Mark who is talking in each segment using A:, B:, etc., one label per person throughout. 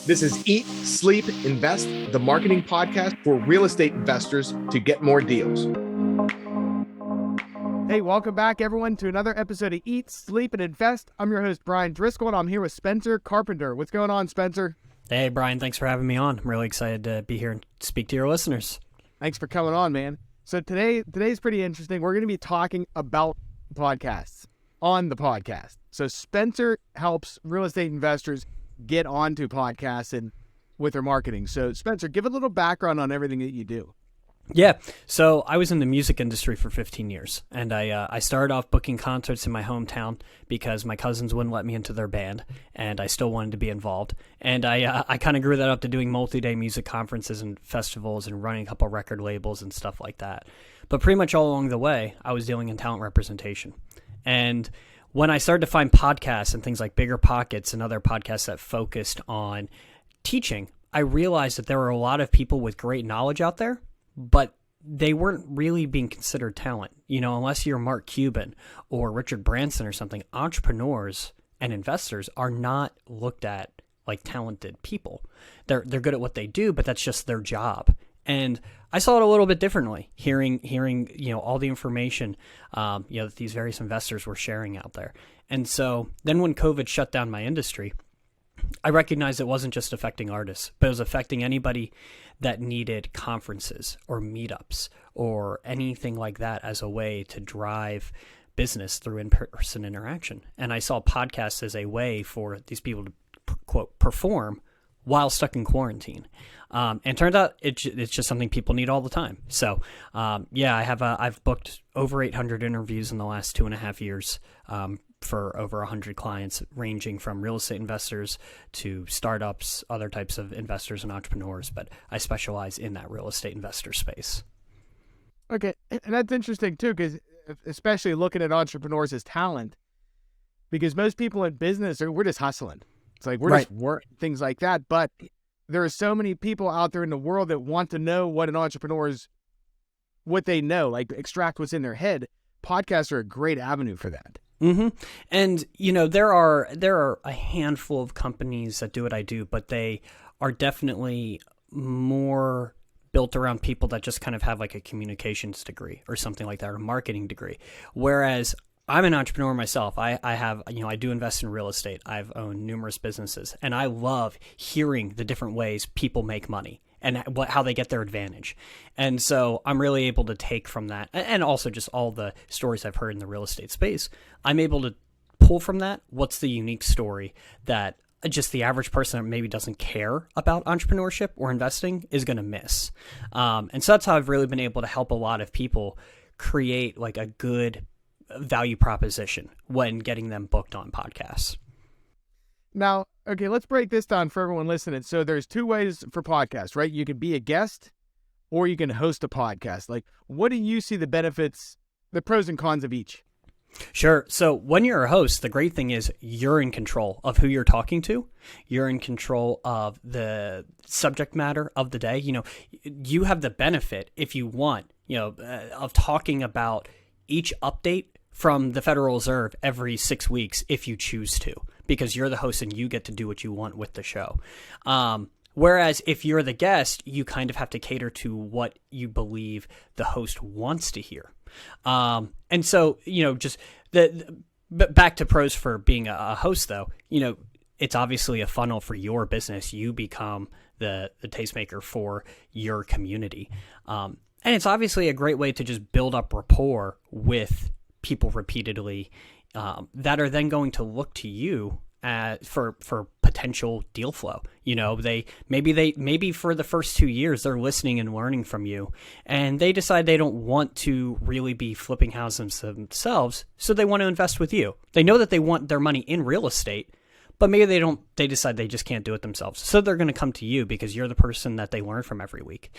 A: This is Eat, Sleep, Invest, the marketing podcast for real estate investors to get more deals.
B: Hey, welcome back, everyone, to another episode of Eat, Sleep, and Invest. I'm your host, Brian Driscoll, and I'm here with Spencer Carpenter. What's going on, Spencer?
C: Hey, Brian. Thanks for having me on. I'm really excited to be here and speak to your listeners.
B: Thanks for coming on, man. So today's pretty interesting. We're going to be talking about podcasts on the podcast. So Spencer helps real estate investors get onto podcasts and with their marketing. So Spencer, give a little background on everything that you do.
C: Yeah. So I was in the music industry for 15 years, and I started off booking concerts in my hometown because my cousins wouldn't let me into their band, and I still wanted to be involved. And I kind of grew that up to doing multi-day music conferences and festivals and running a couple record labels and stuff like that. But pretty much all along the way, I was dealing in talent representation. And when I started to find podcasts and things like Bigger Pockets and other podcasts that focused on teaching, I realized that there were a lot of people with great knowledge out there, but they weren't really being considered talent. You know, unless you're Mark Cuban or Richard Branson or something, entrepreneurs and investors are not looked at like talented people. They're good at what they do, but that's just their job. And I saw it a little bit differently, hearing, all the information, that these various investors were sharing out there. And so then when COVID shut down my industry, I recognized it wasn't just affecting artists, but it was affecting anybody that needed conferences or meetups or anything like that as a way to drive business through in-person interaction. And I saw podcasts as a way for these people to, quote, perform while stuck in quarantine. And it turns out it's just something people need all the time. So, I've booked over 800 interviews in the last 2.5 years for over 100 clients, ranging from real estate investors to startups, other types of investors and entrepreneurs. But I specialize in that real estate investor space.
B: Okay, and that's interesting too, because especially looking at entrepreneurs as talent, because most people in business we're just hustling. It's like we're just work things like that. But there are so many people out there in the world that want to know what what they know, like extract what's in their head. Podcasts are a great avenue for that.
C: Mm-hmm. And, there are a handful of companies that do what I do, but they are definitely more built around people that just kind of have like a communications degree or something like that, or a marketing degree. Whereas I'm an entrepreneur myself. I have, I do invest in real estate. I've owned numerous businesses, and I love hearing the different ways people make money and how they get their advantage. And so I'm really able to take from that, and also just all the stories I've heard in the real estate space, I'm able to pull from that what's the unique story that just the average person that maybe doesn't care about entrepreneurship or investing is going to miss. And so that's how I've really been able to help a lot of people create like a good value proposition when getting them booked on podcasts.
B: Now, okay, let's break this down for everyone listening. So there's two ways for podcasts, right? You can be a guest or you can host a podcast. Like, what do you see the benefits, the pros and cons of each?
C: Sure. So when you're a host, the great thing is you're in control of who you're talking to. You're in control of the subject matter of the day. You have the benefit, if you want, of talking about each update from the Federal Reserve every 6 weeks if you choose to, because you're the host and you get to do what you want with the show. Whereas if you're the guest, you kind of have to cater to what you believe the host wants to hear. And so, but back to pros for being a host though, it's obviously a funnel for your business. You become the tastemaker for your community. And it's obviously a great way to just build up rapport with people repeatedly that are then going to look to you for potential deal flow. Maybe for the first 2 years they're listening and learning from you, and they decide they don't want to really be flipping houses themselves, so they want to invest with you. They know that they want their money in real estate, but maybe they decide they just can't do it themselves. So they're going to come to you because you're the person that they learn from every week.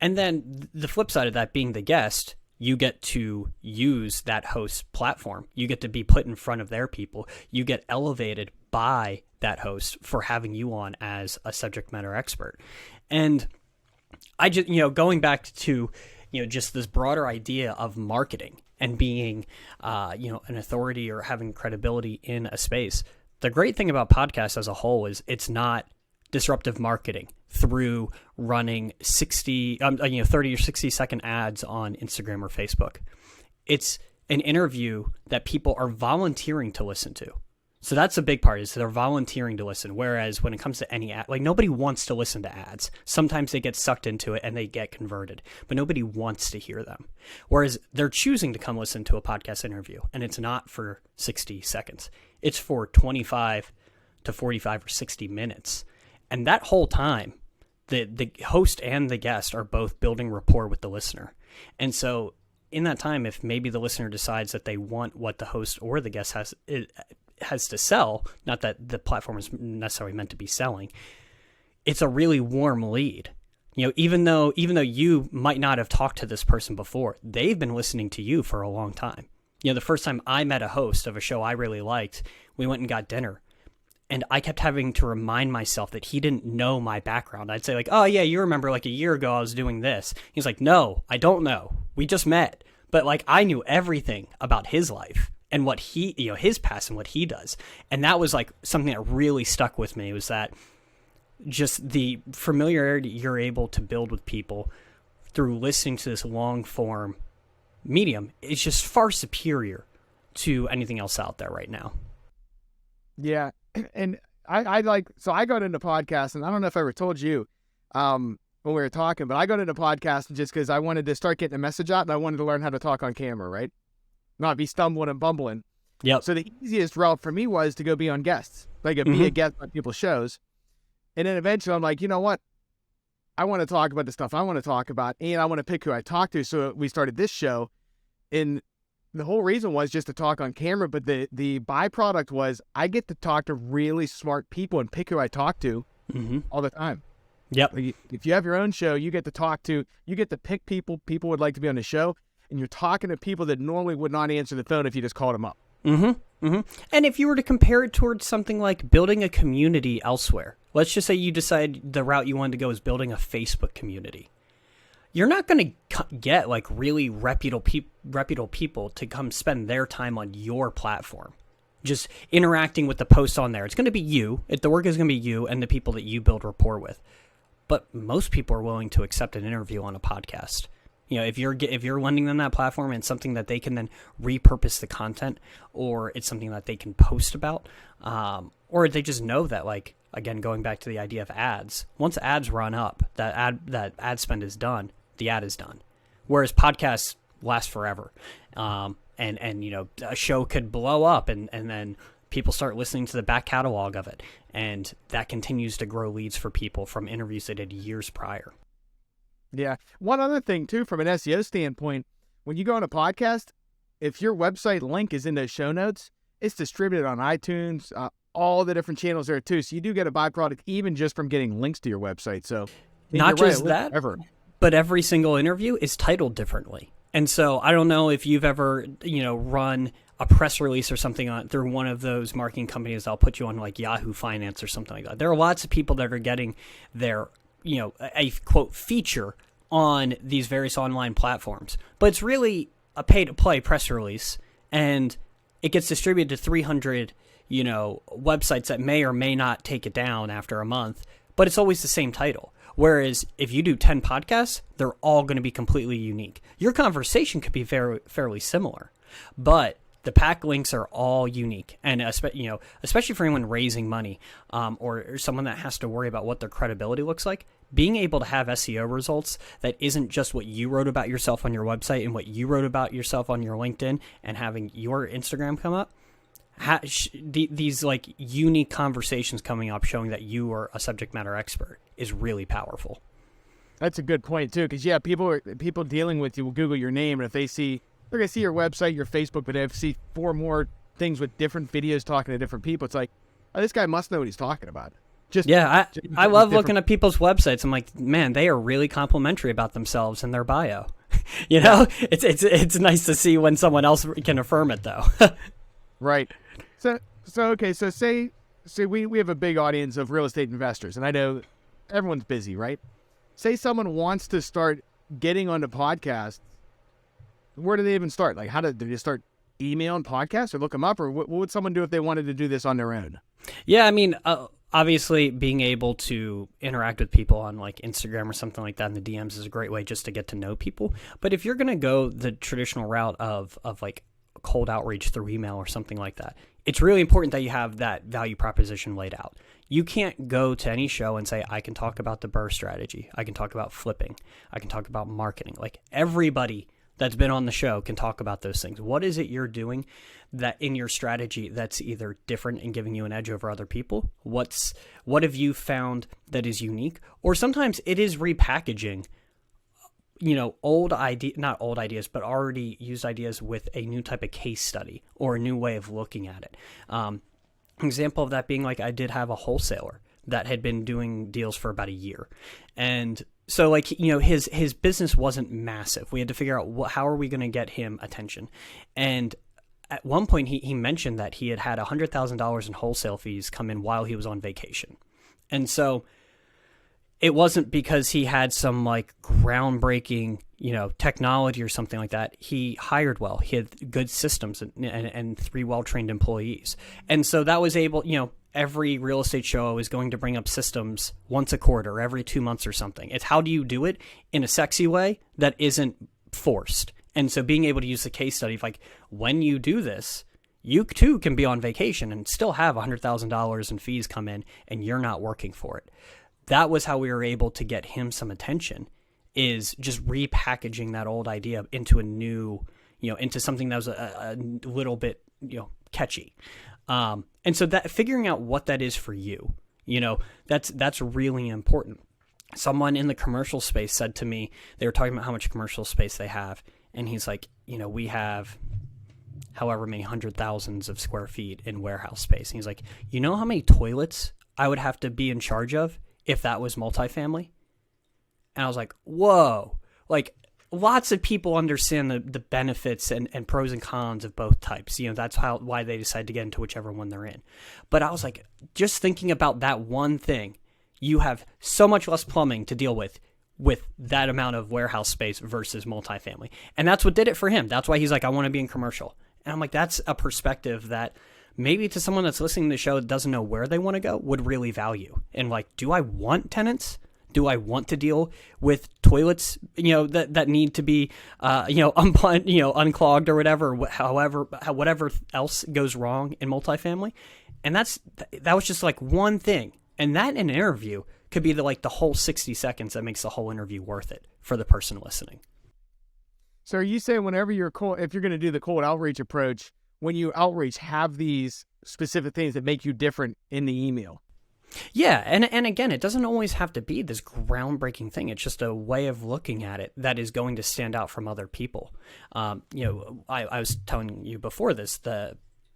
C: And then the flip side of that, being the guest, you get to use that host platform. You get to be put in front of their people. You get elevated by that host for having you on as a subject matter expert. And I just, going back to, just this broader idea of marketing and being, an authority or having credibility in a space. The great thing about podcasts as a whole is it's not disruptive marketing through running 30 or 60-second ads on Instagram or Facebook. It's an interview that people are volunteering to listen to. So that's a big part, is they're volunteering to listen. Whereas when it comes to any ad, like nobody wants to listen to ads. Sometimes they get sucked into it and they get converted, but nobody wants to hear them. Whereas they're choosing to come listen to a podcast interview, and it's not for 60 seconds. It's for 25 to 45 or 60 minutes. And that whole time, the host and the guest are both building rapport with the listener. And so in that time, if maybe the listener decides that they want what the host or the guest has to sell, not that the platform is necessarily meant to be selling, it's a really warm lead. Even though you might not have talked to this person before, they've been listening to you for a long time. The first time I met a host of a show I really liked, we went and got dinner, and I kept having to remind myself that he didn't know my background. I'd say like, oh yeah, you remember like a year ago I was doing this. He's like, no, I don't know. We just met. But like I knew everything about his life and what he, his past and what he does. And that was like something that really stuck with me, was that just the familiarity you're able to build with people through listening to this long form medium is just far superior to anything else out there right now.
B: Yeah. And I got into podcasts, and I don't know if I ever told you when we were talking, but I got into podcasts just because I wanted to start getting a message out, and I wanted to learn how to talk on camera, right? Not be stumbling and bumbling.
C: Yep.
B: So the easiest route for me was to go be on guests, like be a guest on people's shows. And then eventually I'm like, you know what? I want to talk about the stuff I want to talk about, and I want to pick who I talk to. So we started this show, and the whole reason was just to talk on camera, but the byproduct was I get to talk to really smart people and pick who I talk to all the time.
C: Yep.
B: Like if you have your own show, you get to pick people would like to be on the show, and you're talking to people that normally would not answer the phone if you just called them up.
C: And if you were to compare it towards something like building a community elsewhere, let's just say you decide the route you wanted to go is building a Facebook community. You're not going to get like really reputable people to come spend their time on your platform, just interacting with the posts on there. It's going to be you. The work is going to be you and the people that you build rapport with. But most people are willing to accept an interview on a podcast. If you're lending them that platform and something that they can then repurpose the content, or it's something that they can post about, or they just know that, like, again, going back to the idea of ads, once ads run up, that ad spend is done, the ad is done. Whereas podcasts last forever. And a show could blow up and then people start listening to the back catalog of it. And that continues to grow leads for people from interviews they did years prior.
B: Yeah. One other thing too, from an SEO standpoint, when you go on a podcast, if your website link is in those show notes, it's distributed on iTunes, all the different channels there too. So you do get a byproduct even just from getting links to your website. So
C: not just that, but every single interview is titled differently. And so I don't know if you've ever, run a press release or something through one of those marketing companies that'll put you on like Yahoo Finance or something like that. There are lots of people that are getting their, a quote feature on these various online platforms, but it's really a pay-to-play press release, and it gets distributed to 300, websites that may or may not take it down after a month, but it's always the same title. Whereas if you do 10 podcasts, they're all going to be completely unique. Your conversation could be fairly similar, but the pack links are all unique. And especially for anyone raising money, or someone that has to worry about what their credibility looks like, being able to have SEO results that isn't just what you wrote about yourself on your website and what you wrote about yourself on your LinkedIn and having your Instagram come up, these like unique conversations coming up showing that you are a subject matter expert is really powerful.
B: That's a good point too, because people dealing with you will Google your name, and if they're going to see your website, your Facebook, but if they see 4 more things with different videos talking to different people, it's like, oh, this guy must know what he's talking about.
C: I love looking at people's websites. I'm like, man, they are really complimentary about themselves in their bio. It's nice to see when someone else can affirm it though.
B: Right. So okay. So say we have a big audience of real estate investors, and I know everyone's busy, right? Say someone wants to start getting onto podcasts. Where do they even start? Like, do they start emailing podcasts or look them up, or what would someone do if they wanted to do this on their own?
C: Yeah, I mean, obviously being able to interact with people on like Instagram or something like that in the DMs is a great way just to get to know people. But if you're going to go the traditional route of like cold outreach through email or something like that, it's really important that you have that value proposition laid out. You can't go to any show and say, I can talk about the burr strategy. I can talk about flipping. I can talk about marketing. Like everybody that's been on the show can talk about those things. What is it you're doing that in your strategy that's either different and giving you an edge over other people? What have you found that is unique? Or sometimes it is repackaging, not old ideas, but already used ideas with a new type of case study or a new way of looking at it. Example of that being like I did have a wholesaler that had been doing deals for about a year. And so like, his business wasn't massive. We had to figure out how are we going to get him attention. And at one point he mentioned that he had $100,000 in wholesale fees come in while he was on vacation. And so it wasn't because he had some like groundbreaking, technology or something like that. He hired well. He had good systems and 3 well-trained employees. And so that was able, every real estate show is going to bring up systems once a quarter, every 2 months or something. It's how do you do it in a sexy way that isn't forced. And so being able to use the case study of like, when you do this, you too can be on vacation and still have $100,000 in fees come in and you're not working for it. That was how we were able to get him some attention, is just repackaging that old idea into a new, into something that was a little bit, catchy. And so that figuring out what that is for you, that's really important. Someone in the commercial space said to me, they were talking about how much commercial space they have. And he's like, we have however many hundred thousands of square feet in warehouse space. And he's like, you know how many toilets I would have to be in charge of if that was multifamily? And I was like, whoa, like lots of people understand the benefits and pros and cons of both types. That's why they decide to get into whichever one they're in. But I was like, just thinking about that one thing, you have so much less plumbing to deal with that amount of warehouse space versus multifamily. And that's what did it for him. That's why he's like, I want to be in commercial. And I'm like, that's a perspective that maybe to someone that's listening to the show that doesn't know where they want to go would really value. And like, do I want tenants? Do I want to deal with toilets, that need to be, unclogged or whatever, whatever else goes wrong in multifamily? And that was just like one thing. And that in an interview could be the whole 60 seconds that makes the whole interview worth it for the person listening.
B: So are you saying whenever if you're going to do the cold outreach approach, when you outreach, have these specific things that make you different in the email?
C: Yeah, and again, it doesn't always have to be this groundbreaking thing. It's just a way of looking at it that is going to stand out from other people. I was telling you before this,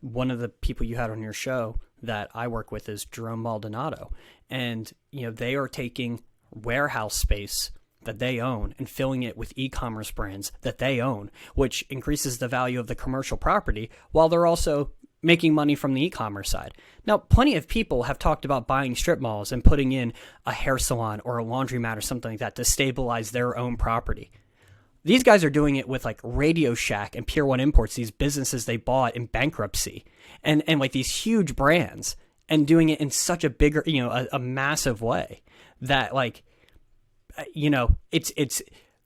C: one of the people you had on your show that I work with is Jerome Maldonado, and they are taking warehouse space that they own and filling it with e-commerce brands that they own, which increases the value of the commercial property while they're also making money from the e-commerce side. Now, plenty of people have talked about buying strip malls and putting in a hair salon or a laundromat or something like that to stabilize their own property. These guys are doing it with like Radio Shack and Pier 1 Imports, these businesses they bought in bankruptcy, and like these huge brands, and doing it in such a bigger, a massive way that like, it's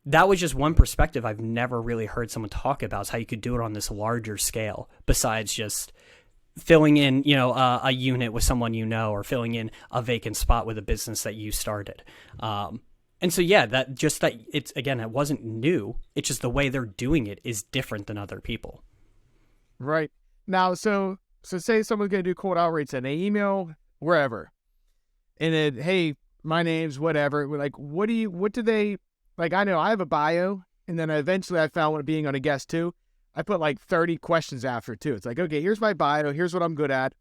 C: that was just one perspective I've never really heard someone talk about, is how you could do it on this larger scale besides just filling in, a unit with someone or filling in a vacant spot with a business that you started. And so, yeah, it wasn't new. It's just the way they're doing it is different than other people.
B: Right. Now, so say someone's going to do cold outreach and they email wherever, and then, hey, my name's whatever. Like, what do they, like, I know I have a bio, and then eventually I found when being on a guest too, I put like 30 questions after too. It's like, okay, here's my bio. Here's what I'm good at.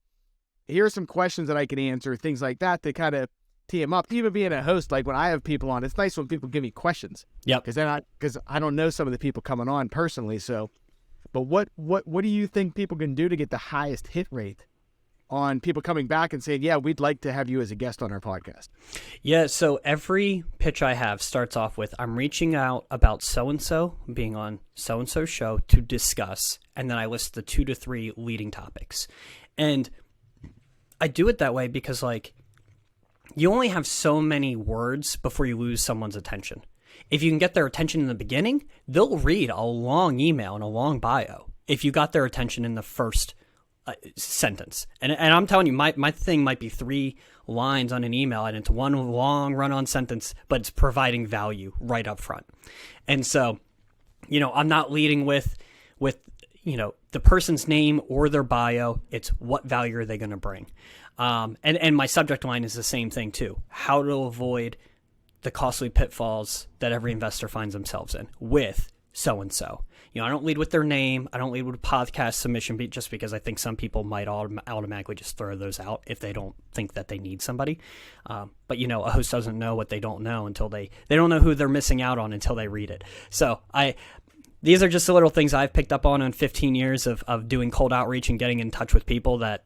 B: Here's some questions that I can answer, things like that to kind of tee them up. Even being a host, like when I have people on, it's nice when people give me questions.
C: Yep.
B: Because I don't know some of the people coming on personally. So, but what do you think people can do to get the highest hit rate on people coming back and saying, yeah, we'd like to have you as a guest on our podcast?
C: Yeah, so every pitch I have starts off with, I'm reaching out about so-and-so being on so-and-so show to discuss, and then I list the 2 to 3 leading topics. And I do it that way because, like, you only have so many words before you lose someone's attention. If you can get their attention in the beginning, they'll read a long email and a long bio if you got their attention in the first sentence. And I'm telling you, my thing might be 3 lines on an email, and it's one long run-on sentence, but it's providing value right up front. And so, I'm not leading with the person's name or their bio. It's what value are they going to bring. And my subject line is the same thing too. How to avoid the costly pitfalls that every investor finds themselves in with so-and-so. I don't lead with their name. I don't lead with a podcast submission just because I think some people might automatically just throw those out if they don't think that they need somebody. But a host doesn't know what they don't know until they don't know who they're missing out on until they read it. So these are just the little things I've picked up on 15 years of doing cold outreach and getting in touch with people that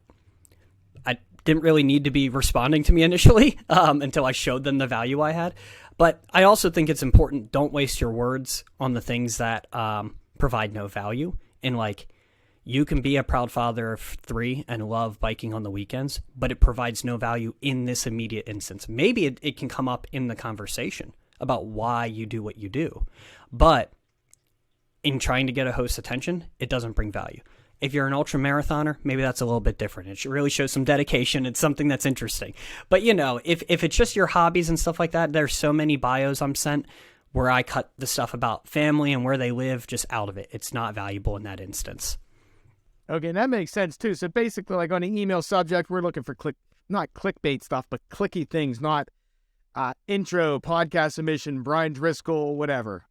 C: I didn't really need to be responding to me initially until I showed them the value I had. But I also think it's important, don't waste your words on the things that provide no value. And you can be a proud father of 3 and love biking on the weekends, but it provides no value in this immediate instance. Maybe it can come up in the conversation about why you do what you do. But in trying to get a host's attention, it doesn't bring value. If you're an ultra marathoner, maybe that's a little bit different. It really shows some dedication. It's something that's interesting. But if it's just your hobbies and stuff like that, there's so many bios I'm sent where I cut the stuff about family and where they live just out of it. It's not valuable in that instance.
B: Okay, that makes sense too. So basically, on an email subject, we're looking for not clickbait stuff, but clicky things, not intro, podcast submission, Brian Driscoll, whatever.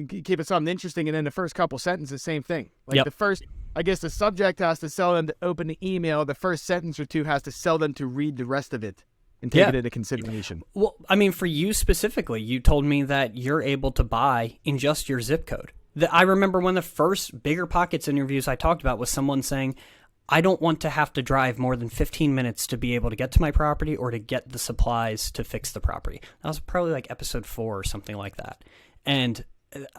B: Keep it something interesting, and then the first couple sentences, same thing. The first, I guess the subject has to sell them to open the email. The first sentence or 2 has to sell them to read the rest of it and take it into consideration.
C: Well, I mean, for you specifically, you told me that you're able to buy in just your zip code. I remember one of the first Bigger Pockets interviews I talked about was someone saying, I don't want to have to drive more than 15 minutes to be able to get to my property or to get the supplies to fix the property. That was probably episode 4 or something like that. And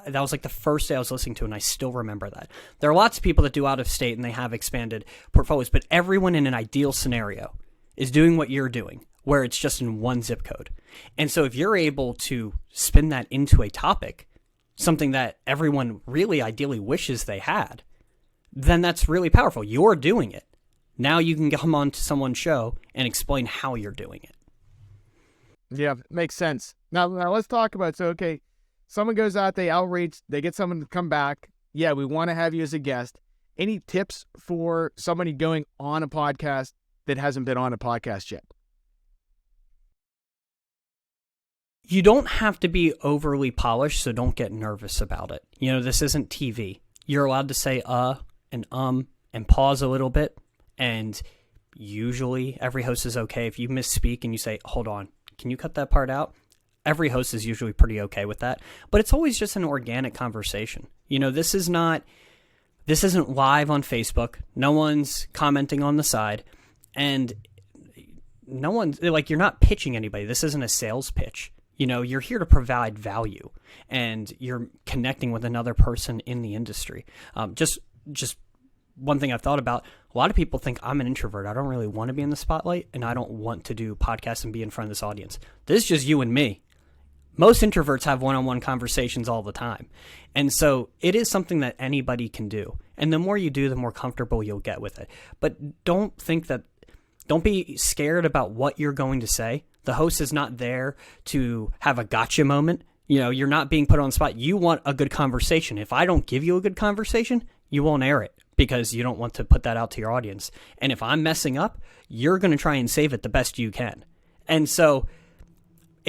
C: that was the first day I was listening to, and I still remember that. There are lots of people that do out of state and they have expanded portfolios, but everyone in an ideal scenario is doing what you're doing, where it's just in one zip code. And so if you're able to spin that into a topic, something that everyone really ideally wishes they had, then that's really powerful. You're doing it. Now you can come on to someone's show and explain how you're doing it.
B: Yeah, makes sense. Now let's talk about, someone goes out, they outreach, they get someone to come back. Yeah, we want to have you as a guest. Any tips for somebody going on a podcast that hasn't been on a podcast yet?
C: You don't have to be overly polished, so don't get nervous about it. This isn't TV. You're allowed to say and pause a little bit, and usually every host is okay. If you misspeak and you say, hold on, can you cut that part out? Every host is usually pretty okay with that, but it's always just an organic conversation. This isn't live on Facebook. No one's commenting on the side, and no one's you're not pitching anybody. This isn't a sales pitch. You're here to provide value, and you're connecting with another person in the industry. Just one thing I've thought about, a lot of people think I'm an introvert. I don't really want to be in the spotlight, and I don't want to do podcasts and be in front of this audience. This is just you and me. Most introverts have one-on-one conversations all the time. And so it is something that anybody can do. And the more you do, the more comfortable you'll get with it. But don't be scared about what you're going to say. The host is not there to have a gotcha moment. You're not being put on the spot. You want a good conversation. If I don't give you a good conversation, you won't air it because you don't want to put that out to your audience. And if I'm messing up, you're going to try and save it the best you can. And so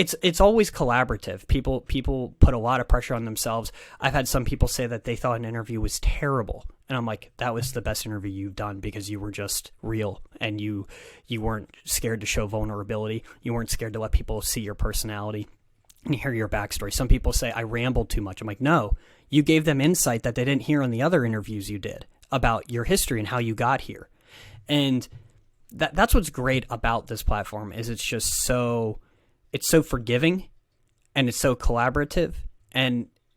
C: it's always collaborative. People put a lot of pressure on themselves. I've had some people say that they thought an interview was terrible. And I'm like, that was the best interview you've done because you were just real and you weren't scared to show vulnerability. You weren't scared to let people see your personality and hear your backstory. Some people say I rambled too much. I'm like, no, you gave them insight that they didn't hear on the other interviews you did about your history and how you got here. And that's what's great about this platform is it's so forgiving and it's so collaborative,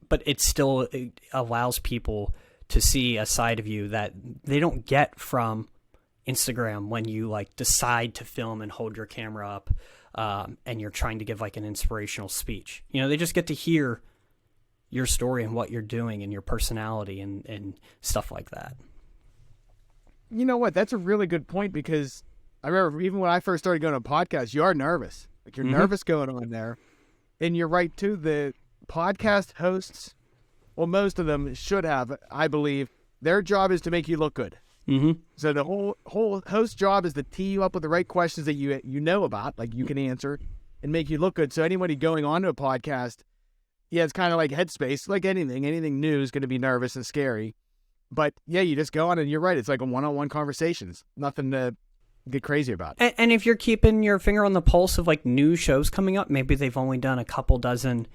C: but it still allows people to see a side of you that they don't get from Instagram when you decide to film and hold your camera up and you're trying to give like an inspirational speech. They just get to hear your story and what you're doing and your personality and stuff like that.
B: You know what? That's a really good point, because I remember even when I first started going to podcasts, you are nervous. Like you're nervous going on there. And you're right too. The podcast hosts, well, most of them should have, I believe, their job is to make you look good. So the whole host job is to tee you up with the right questions that you know about, like you can answer, and make you look good. So anybody going on to a podcast, yeah, it's kind of like Headspace, like anything new is going to be nervous and scary. But yeah, you just go on and you're right. It's like a one-on-one conversations, nothing to get crazy about.
C: And if you're keeping your finger on the pulse of like new shows coming up, maybe they've only done a couple dozen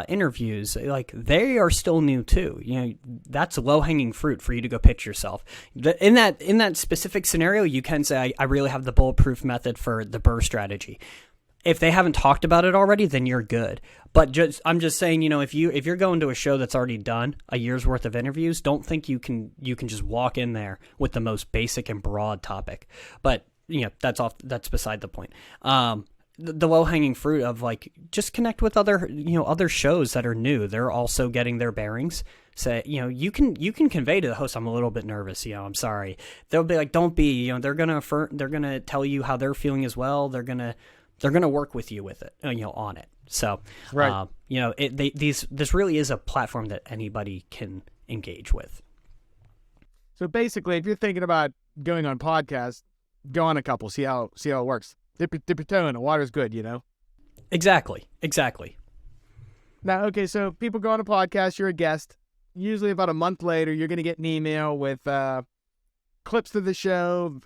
C: interviews, like they are still new too. That's low-hanging fruit for you to go pitch yourself. In that specific scenario, you can say, I really have the bulletproof method for the BRRRR strategy. If they haven't talked about it already, then you're good. But I'm just saying, if you're going to a show that's already done a year's worth of interviews, don't think you can just walk in there with the most basic and broad topic. But that's beside the point. The low-hanging fruit of like just connect with other shows that are new. They're also getting their bearings. Say, you can convey to the host, I'm a little bit nervous. I'm sorry. They'll be like, don't be. They're gonna tell you how they're feeling as well. They're gonna work with you with it, on it. So,
B: right.
C: This really is a platform that anybody can engage with.
B: So basically, if you're thinking about going on podcasts, go on a couple, see how it works. Dip your toe in, the water's good,
C: Exactly.
B: Now, okay, so people go on a podcast, you're a guest. Usually about a month later, you're going to get an email with clips to the show,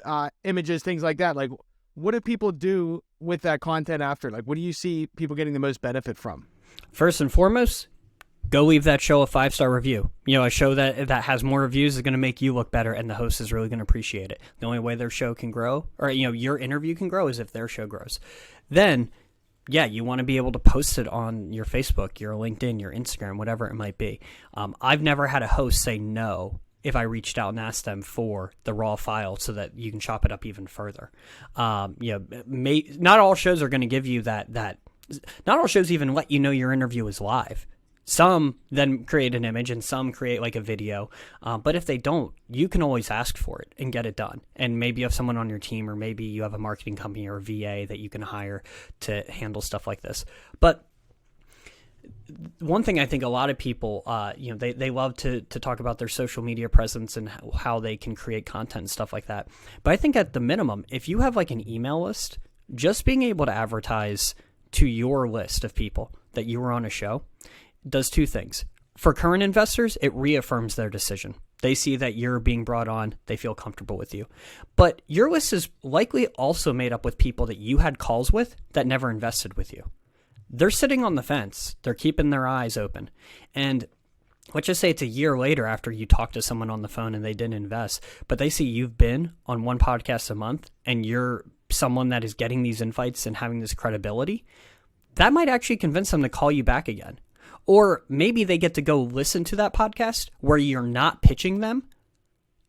B: images, things like that. Like, what do people do with that content after? Like, what do you see people getting the most benefit from?
C: First and foremost, go leave that show a 5-star review. A show that has more reviews is going to make you look better, and the host is really going to appreciate it. The only way their show can grow, or your interview can grow, is if their show grows. Then, yeah, you want to be able to post it on your Facebook, your LinkedIn, your Instagram, whatever it might be. I've never had a host say no if I reached out and asked them for the raw file so that you can chop it up even further. Not all shows are going to give you that. Not all shows even let you know your interview is live. Some then create an image and some create like a video. But if they don't, you can always ask for it and get it done. And maybe you have someone on your team, or maybe you have a marketing company or a VA that you can hire to handle stuff like this. But one thing I think a lot of people, they love to talk about their social media presence and how they can create content and stuff like that. But I think at the minimum, if you have like an email list, just being able to advertise to your list of people that you were on a show does two things. For current investors, it reaffirms their decision. They see that you're being brought on. They feel comfortable with you. But your list is likely also made up with people that you had calls with that never invested with you. They're sitting on the fence. They're keeping their eyes open. And let's just say it's a year later after you talk to someone on the phone and they didn't invest, but they see you've been on one podcast a month and you're someone that is getting these invites and having this credibility. That might actually convince them to call you back again. Or maybe they get to go listen to that podcast where you're not pitching them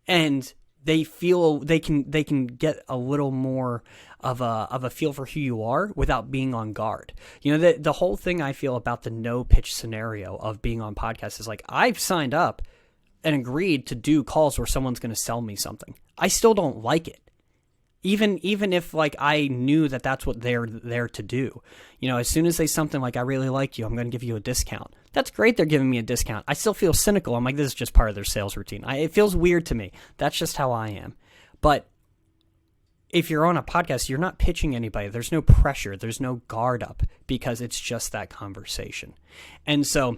C: and they feel they can get a little more of a feel for who you are without being on guard. The whole thing I feel about the no pitch scenario of being on podcasts is like, I've signed up and agreed to do calls where someone's going to sell me something. I still don't like it. Even if like I knew that that's what they're there to do. As soon as they say something like, I really like you, I'm going to give you a discount. That's great. They're giving me a discount. I still feel cynical. I'm like, this is just part of their sales routine. It feels weird to me. That's just how I am. But if you're on a podcast, you're not pitching anybody. There's no pressure. There's no guard up because it's just that conversation. And so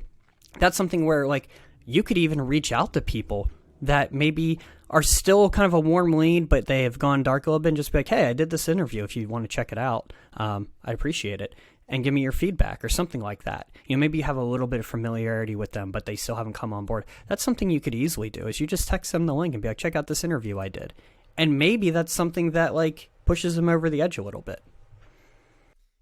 C: that's something where like you could even reach out to people that maybe are still kind of a warm lead, but they have gone dark a little bit and just be like, hey, I did this interview. If you want to check it out, I appreciate it. And give me your feedback or something like that. Maybe you have a little bit of familiarity with them, but they still haven't come on board. That's something you could easily do is you just text them the link and be like, check out this interview I did. And maybe that's something that like pushes them over the edge a little bit.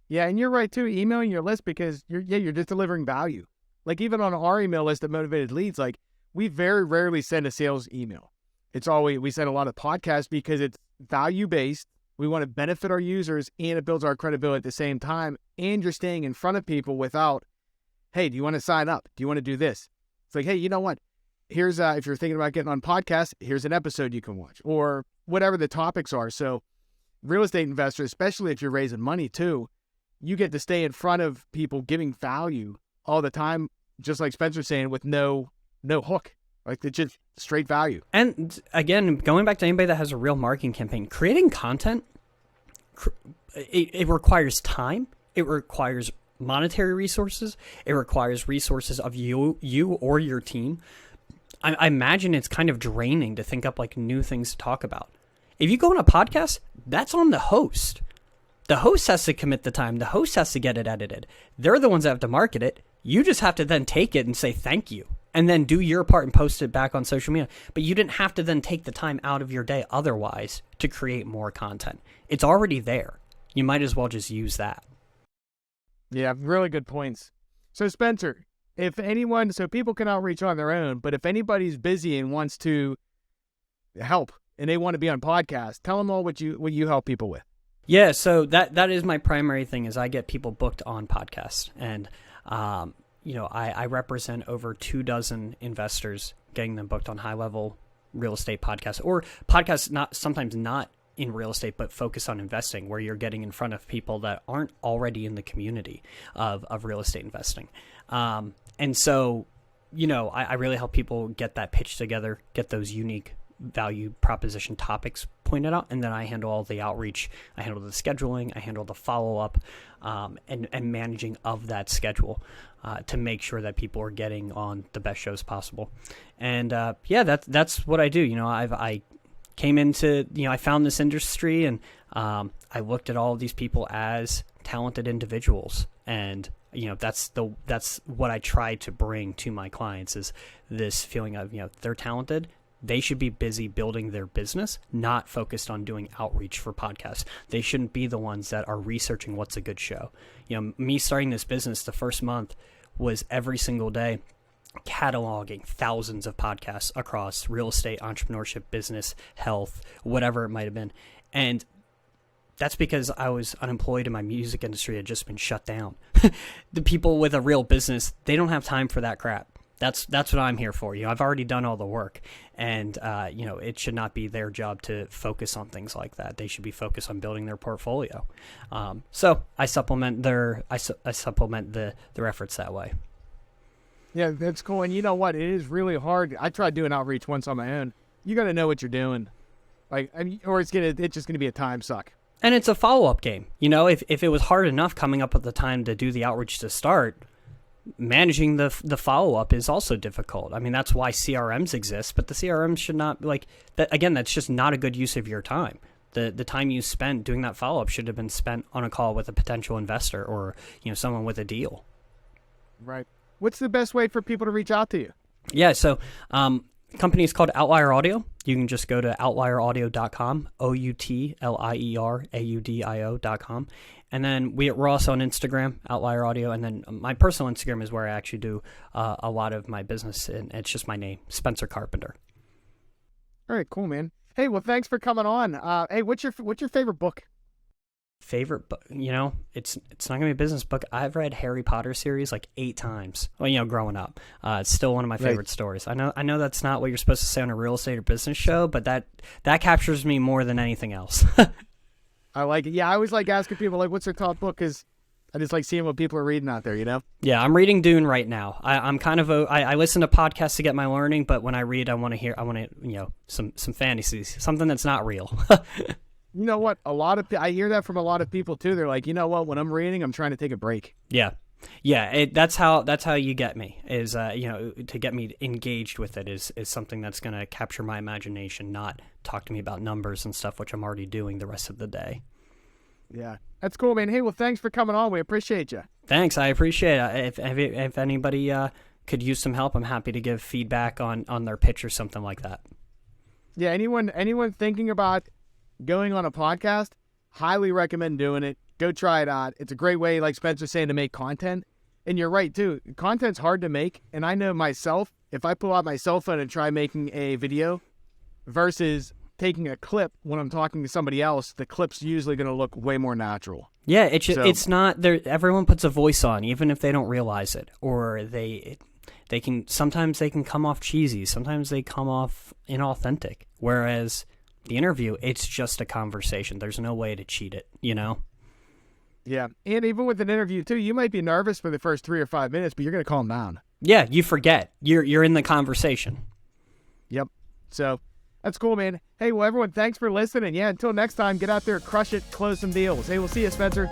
B: Yeah, and you're right too, emailing your list because you're just delivering value. Like even on our email list of motivated leads, like we very rarely send a sales email. It's always, we send a lot of podcasts because it's value-based. We want to benefit our users, and it builds our credibility at the same time. And you're staying in front of people without, hey, do you want to sign up? Do you want to do this? It's like, hey, you know what? Here's, if you're thinking about getting on podcasts, here's an episode you can watch, or whatever the topics are. So real estate investors, especially if you're raising money too, you get to stay in front of people giving value all the time, just like Spencer's saying, with no hook. Like, it's just straight value.
C: And again, going back to anybody that has a real marketing campaign, creating content, it requires time. It requires monetary resources. It requires resources of you or your team. I imagine it's kind of draining to think up like new things to talk about. If you go on a podcast, that's on the host. The host has to commit the time. The host has to get it edited. They're the ones that have to market it. You just have to then take it and say thank you, and then do your part and post it back on social media. But you didn't have to then take the time out of your day otherwise to create more content. It's already there. You might as well just use that.
B: Yeah, really good points. So Spencer, if anyone, so people can outreach on their own, but if anybody's busy and wants to help and they want to be on podcasts, tell them all what you help people with.
C: Yeah, so that is my primary thing, is I get people booked on podcasts. And, I represent over 24 investors, getting them booked on high-level real estate podcasts, or podcasts sometimes not in real estate, but focus on investing, where you're getting in front of people that aren't already in the community of real estate investing. And so, I really help people get that pitch together, get those unique value proposition topics pointed out, and then I handle all the outreach. I handle the scheduling, I handle the follow-up, and managing of that schedule to make sure that people are getting on the best shows possible. And that's what I do. I came into, I found this industry, and I looked at all of these people as talented individuals, and that's what I try to bring to my clients, is this feeling of, they're talented. They should be busy building their business, not focused on doing outreach for podcasts. They shouldn't be the ones that are researching what's a good show. Me starting this business, the first month was every single day cataloging thousands of podcasts across real estate, entrepreneurship, business, health, whatever it might have been. And that's because I was unemployed and my music industry had just been shut down. The people with a real business, they don't have time for that crap. That's what I'm here for. I've already done all the work, and it should not be their job to focus on things like that. They should be focused on building their portfolio. So I supplement their efforts that way.
B: Yeah, that's cool. And you know what? It is really hard. I tried doing outreach once on my own. You got to know what you're doing, or it's just gonna be a time suck.
C: And it's a follow-up game. If it was hard enough coming up with the time to do the outreach to start, managing the follow-up is also difficult. I mean, that's why CRMs exist, but the CRMs should not, that. Again, that's just not a good use of your time. The time you spent doing that follow-up should have been spent on a call with a potential investor, or someone with a deal.
B: Right. What's the best way for people to reach out to you?
C: Yeah, so company is called Outlier Audio. You can just go to outlieraudio.com, outlieraudio.com. And then we're also on Instagram, Outlier Audio. And then my personal Instagram is where I actually do a lot of my business. And it's just my name, Spencer Carpenter.
B: All right, cool, man. Hey, well, thanks for coming on. Hey, what's your favorite book?
C: Favorite book? It's not gonna be a business book. I've read Harry Potter series 8 times. Well, growing up, it's still one of my favorite stories. I know that's not what you're supposed to say on a real estate or business show, but that captures me more than anything else.
B: I like it. Yeah, I always like asking people what's their top book, because I just like seeing what people are reading out there.
C: Yeah, I'm reading Dune right now. I'm kind of I listen to podcasts to get my learning, but when I read, I want to some fantasies, something that's not real.
B: You know what? I hear that from a lot of people too. They're like, you know what? When I'm reading, I'm trying to take a break.
C: Yeah. That's how you get me, is to get me engaged with it is something that's going to capture my imagination, not talk to me about numbers and stuff, which I'm already doing the rest of the day.
B: Yeah, that's cool, man. Hey, well, thanks for coming on. We appreciate you.
C: Thanks, I appreciate it. If anybody could use some help, I'm happy to give feedback on their pitch or something like that.
B: Yeah, anyone thinking about going on a podcast, highly recommend doing it. Go try it out. It's a great way, like Spencer's saying, to make content. And you're right, too. Content's hard to make. And I know myself, if I pull out my cell phone and try making a video versus taking a clip when I'm talking to somebody else, the clip's usually going to look way more natural.
C: Yeah, it's not there. Everyone puts a voice on, even if they don't realize it, or they can sometimes they can come off cheesy, sometimes they come off inauthentic. Whereas the interview, it's just a conversation. There's no way to cheat it,
B: Yeah, and even with an interview too, you might be nervous for the first 3 or 5 minutes, but you're going to calm down.
C: Yeah, you forget. You're in the conversation.
B: Yep. So that's cool, man. Hey, well, everyone, thanks for listening. Yeah, until next time, get out there, crush it, close some deals. Hey, we'll see you, Spencer.